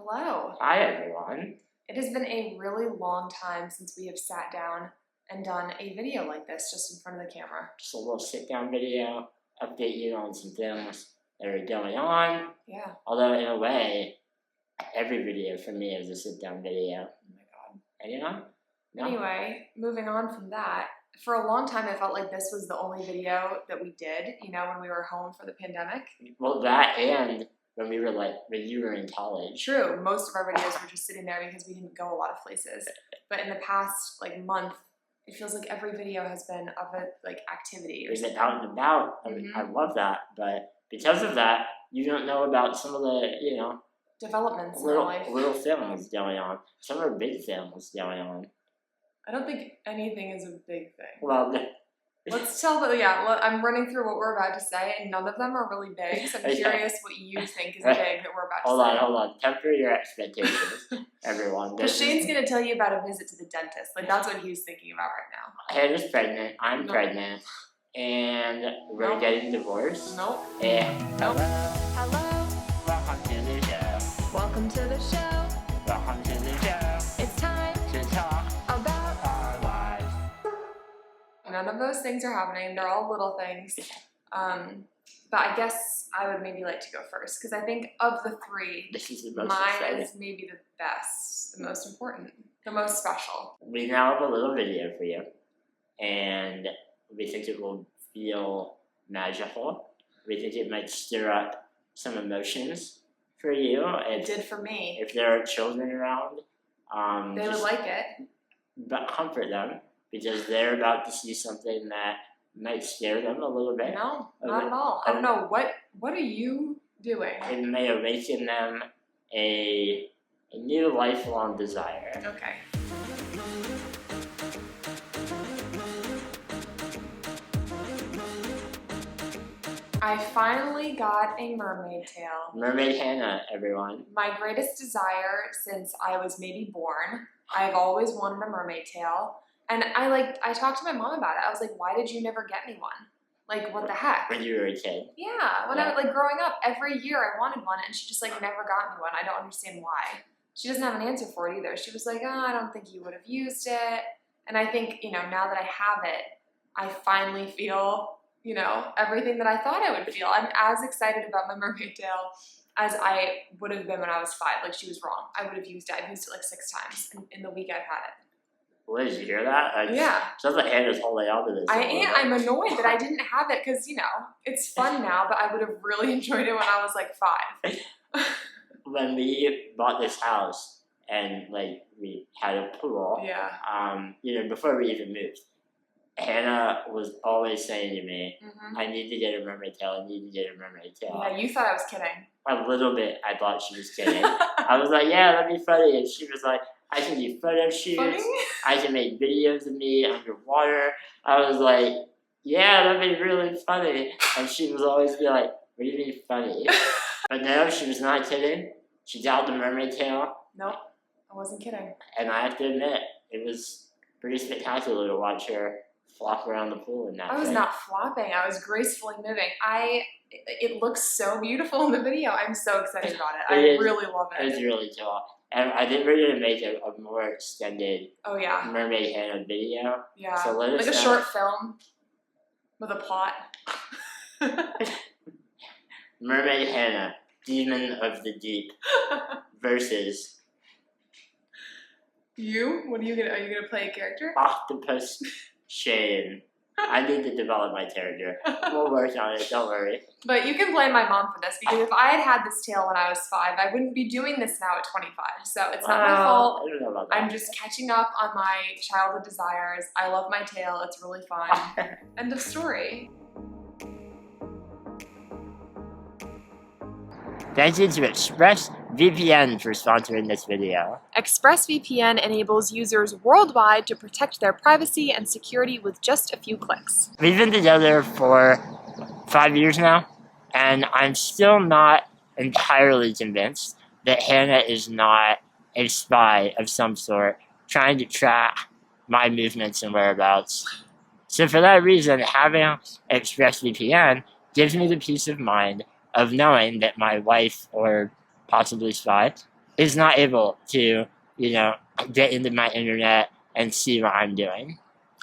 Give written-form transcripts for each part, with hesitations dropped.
Hello. Hi, everyone. It has been a really long time since we have sat down and done a video like this just in front of the camera. Just a little sit-down video, update you on some things that are going on. Yeah. Although, in a way, every video for me is a sit-down video. Oh my god. Anyone? No? Anyway, moving on from that, for a long time I felt like this was the only video that we did, when we were home for the pandemic. Well, that and when you were in college. True, most of our videos were just sitting there because we didn't go a lot of places. But in the past, month, it feels like every video has been of a, activity or something. Out and about. Mm-hmm. I love that, but because of that, you don't know about some of the, developments in our life. Little things going on. Some are big things going on. I don't think anything is a big thing. Well, let's tell I'm running through what we're about to say, and none of them are really big, so I'm curious what you think is big that we're about to say. Hold on. Temper your expectations, everyone. Because Shane's going to tell you about a visit to the dentist. That's what he was thinking about right now. Hannah's pregnant. I'm pregnant. And we're getting divorced. Nope. And nope. Hello. Welcome to the show. Welcome to the show. Welcome to the show. It's time to talk about our lives. None of those things are happening. They're all little things. But I guess I would maybe like to go first, because I think of the three, this is the most mine exciting. is maybe the best, the most important, the most special. We now have a little video for you, and we think it will feel magical. We think it might stir up some emotions for you. It did for me. If there are children around, they would like it. But comfort them, because they're about to see something that might scare them a little bit. No, not at all. I don't know. What are you doing? It may awaken them a new lifelong desire. Okay. I finally got a mermaid tail. Mermaid Hannah, everyone. My greatest desire since I was maybe born. I've always wanted a mermaid tail. And I talked to my mom about it. I was like, why did you never get me one? What the heck? When you were a kid. Yeah. When I was growing up, every year I wanted one, and she just never got me one. I don't understand why. She doesn't have an answer for it either. She was like, I don't think you would have used it. And I think, now that I have it, I finally feel, everything that I thought I would feel. I'm as excited about my mermaid tail as I would have been when I was 5. She was wrong. I would have used it. I've used it 6 times in the week I've had it. Well, did you hear that? Yeah. Sounds like Hannah's holding on to this. I'm annoyed that I didn't have it because, it's fun now, but I would have really enjoyed it when I was 5. When we bought this house and we had a pool, before we even moved, Hannah was always saying to me, I need to get a mermaid tail, I need to get a mermaid tail. Yeah, you thought I was kidding. A little bit, I thought she was kidding. I was like, yeah, that'd be funny. And she was like, I can do photo shoots. Funny? I can make videos of me underwater. I was like, yeah, that'd be really funny. And she was always be like, what do you mean funny? But no, she was not kidding. She got the mermaid tail. Nope, I wasn't kidding. And I have to admit, it was pretty spectacular to watch her flop around the pool in that I was not flopping. I was gracefully moving. It looks so beautiful in the video. I'm so excited about it. I really love it. It's really cool. And I think we're going to make a more extended Mermaid Hannah video. Yeah, so let us a short film with a plot. Mermaid Hannah, Demon of the Deep versus... You? Are you gonna play a character? Octopus Shane. I need to develop my character. We'll work on it, don't worry. But you can blame my mom for this, because if I had this tail when I was 5, I wouldn't be doing this now at 25. So it's not my fault. I don't know about that. I'm just catching up on my childhood desires. I love my tail. It's really fun. End of story. Thank you to ExpressVPN for sponsoring this video. ExpressVPN enables users worldwide to protect their privacy and security with just a few clicks. We've been together for 5 years now, and I'm still not entirely convinced that Hannah is not a spy of some sort trying to track my movements and whereabouts. So for that reason, having ExpressVPN gives me the peace of mind of knowing that my wife, or possibly spy, is not able to, get into my internet and see what I'm doing.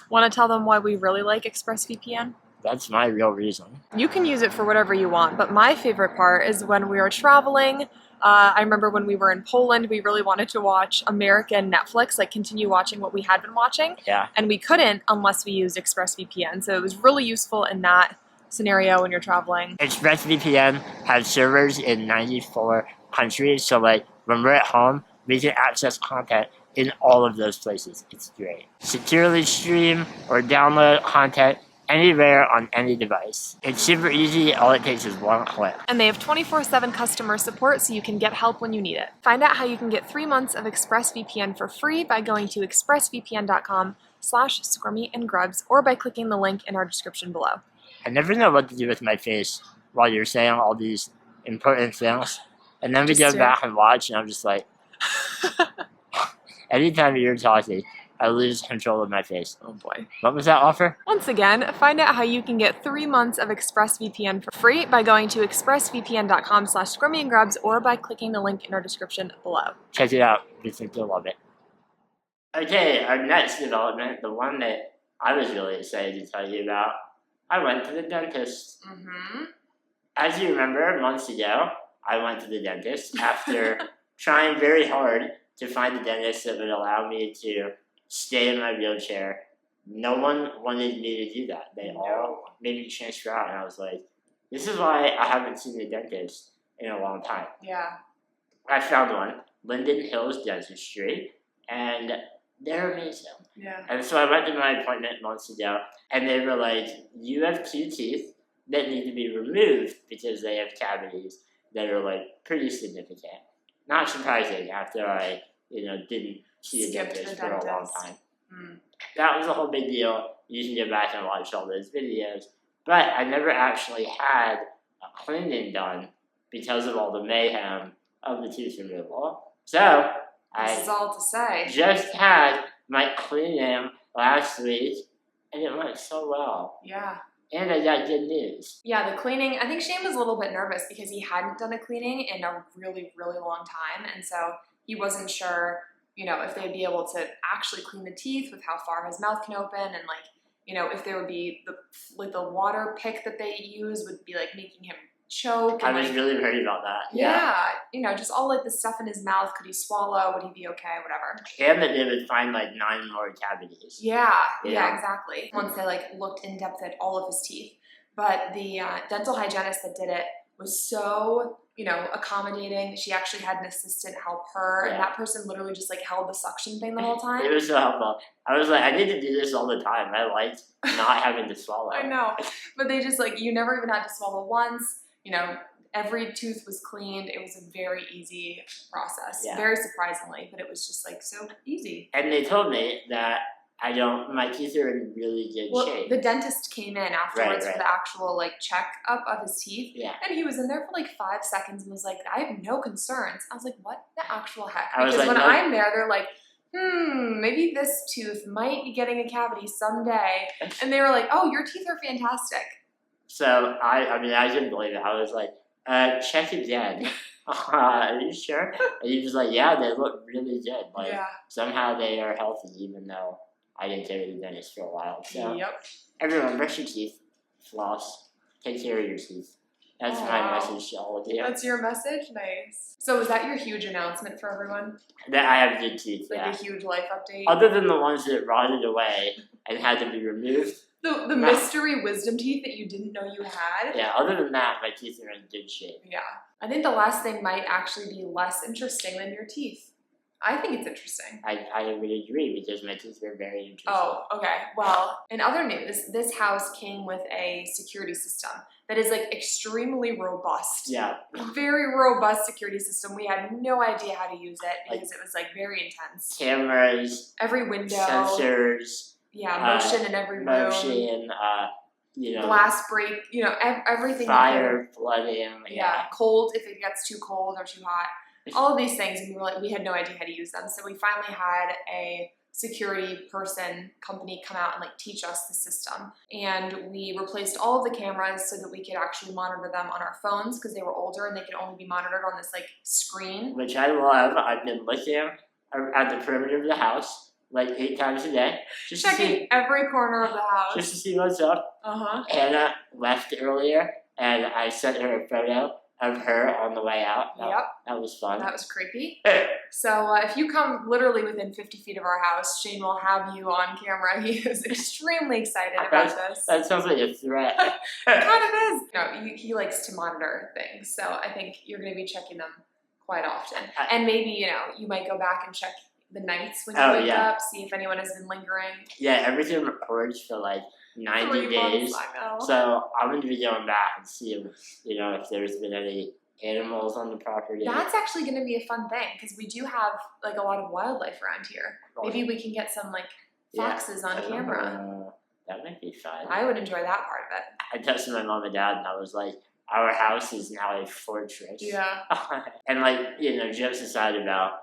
Want to tell them why we really like ExpressVPN? That's my real reason. You can use it for whatever you want, but my favorite part is when we were traveling. I remember when we were in Poland, we really wanted to watch American Netflix, like continue watching what we had been watching. Yeah. And we couldn't unless we used ExpressVPN. So it was really useful in that scenario when you're traveling. ExpressVPN has servers in 94 countries, so like when we're at home, we can access content in all of those places. It's great. Securely stream or download content anywhere on any device. It's super easy. All it takes is one click. And they have 24/7 customer support, so you can get help when you need it. Find out how you can get 3 months of ExpressVPN for free by going to expressvpn.com/Squirmy and Grubs or by clicking the link in our description below. I never know what to do with my face while you're saying all these important things. And then we go back and watch, and I'm just like, anytime you're talking, I lose control of my face. Oh boy. What was that offer? Once again, find out how you can get 3 months of ExpressVPN for free by going to expressvpn.com/SquirmyandGrubs or by clicking the link in our description below. Check it out. You think you'll love it. Okay, our next development, the one that I was really excited to tell you about, I went to the dentist. As you remember, months ago, I went to the dentist after trying very hard to find a dentist that would allow me to stay in my wheelchair. No one wanted me to do that. They all made me transfer out, and I was like, this is why I haven't seen a dentist in a long time. Yeah. I found one, Linden Hills Dentistry, and they're amazing. Yeah. And so I went to my appointment months ago, and they were like, you have 2 teeth that need to be removed because they have cavities that are like pretty significant. Not surprising after I, didn't see a dentist for a long time. That was a whole big deal. You can go back and watch all those videos. But I never actually had a cleaning done because of all the mayhem of the tooth removal. So This is all to say. just had my cleaning last week, and it went so well. Yeah. And I got good news. Yeah, the cleaning, I think Shane was a little bit nervous because he hadn't done a cleaning in a really, really long time. And so he wasn't sure, if they'd be able to actually clean the teeth with how far his mouth can open and if there would be the water pick that they use would be making him choke. I was really worried about that. Yeah. Just all the stuff in his mouth. Could he swallow? Would he be okay? Whatever. And that they would find 9 more cavities. Yeah, exactly. Once they looked in depth at all of his teeth. But the dental hygienist that did it was so, accommodating. She actually had an assistant help her, and that person literally just held the suction thing the whole time. It was so helpful. I was like, I need to do this all the time. I like not having to swallow. I know. But they just you never even had to swallow once. Every tooth was cleaned. It was a very easy process. Yeah. Very surprisingly, but it was just so easy. And they told me that my teeth are in really good shape. The dentist came in afterwards Right. for the actual checkup of his teeth. Yeah. And he was in there for 5 seconds and was like, I have no concerns. I was like, what the actual heck? I was Because like, when no. I'm there, they're like, maybe this tooth might be getting a cavity someday. And they were like, oh, your teeth are fantastic. So I couldn't believe it. I was like, check again. Are you sure? And he was like, yeah, they look really good. Somehow they are healthy, even though I didn't go to the dentist for a while. So everyone, brush your teeth, floss, take care of your teeth. That's my message to all of you. That's your message? Nice. So was that your huge announcement for everyone? That I have good teeth, A huge life update? Other than the ones that rotted away and had to be removed. The mystery wisdom teeth that you didn't know you had? Yeah, other than that, my teeth are in good shape. Yeah. I think the last thing might actually be less interesting than your teeth. I think it's interesting. I would agree because my teeth are very interesting. Oh, okay. Well, in other news, this house came with a security system that is extremely robust. Yeah. Very robust security system. We had no idea how to use it because it was very intense. Cameras. Every window. Sensors. Yeah, motion in every room. Motion, glass break, everything. Fire, flooding. Yeah, cold if it gets too cold or too hot. All of these things, and we had no idea how to use them. So we finally had a security person company come out and like teach us the system. And we replaced all of the cameras so that we could actually monitor them on our phones because they were older and they could only be monitored on this like screen. Which I love. I've been looking at the perimeter of the house like 8 times a day. Just Checking every corner of the house. Just to see what's up. Hannah left earlier and I sent her a photo of her on the way out. That was fun. That was creepy. So if you come literally within 50 feet of our house, Shane will have you on camera. He is extremely excited about this. That sounds like a threat. It kind of is. No, he likes to monitor things, so I think you're going to be checking them quite often. And maybe, you might go back and check the nights when you wake up, see if anyone has been lingering. Yeah, everything records for like 90 days. So I'm going to be going back and see if there's been any animals on the property. That's actually going to be a fun thing because we do have like a lot of wildlife around here. Maybe we can get some like foxes on camera. That might be fun. I would enjoy that part of it. I texted my mom and dad and I was like, our house is now a fortress. Yeah. And like, jokes aside about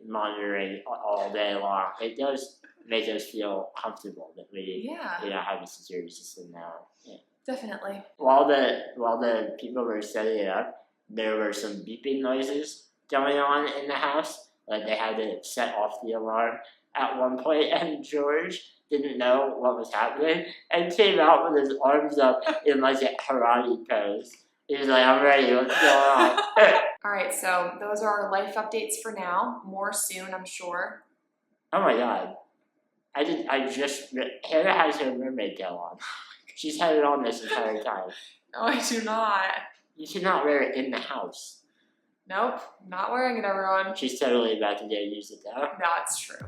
monitoring all day long, it does make us feel comfortable that we have a security system now. Yeah. Definitely. While the people were setting it up, there were some beeping noises going on in the house. Like they had to set off the alarm at one point, and George didn't know what was happening and came out with his arms up in like a karate pose. He was like, I'm ready, what's going on? All right, so those are our life updates for now. More soon, I'm sure. Oh my god. Hannah has her mermaid tail on. She's had it on this entire time. No, I do not. You cannot wear it in the house. Nope, not wearing it, everyone. She's totally about to go use it though. That's true.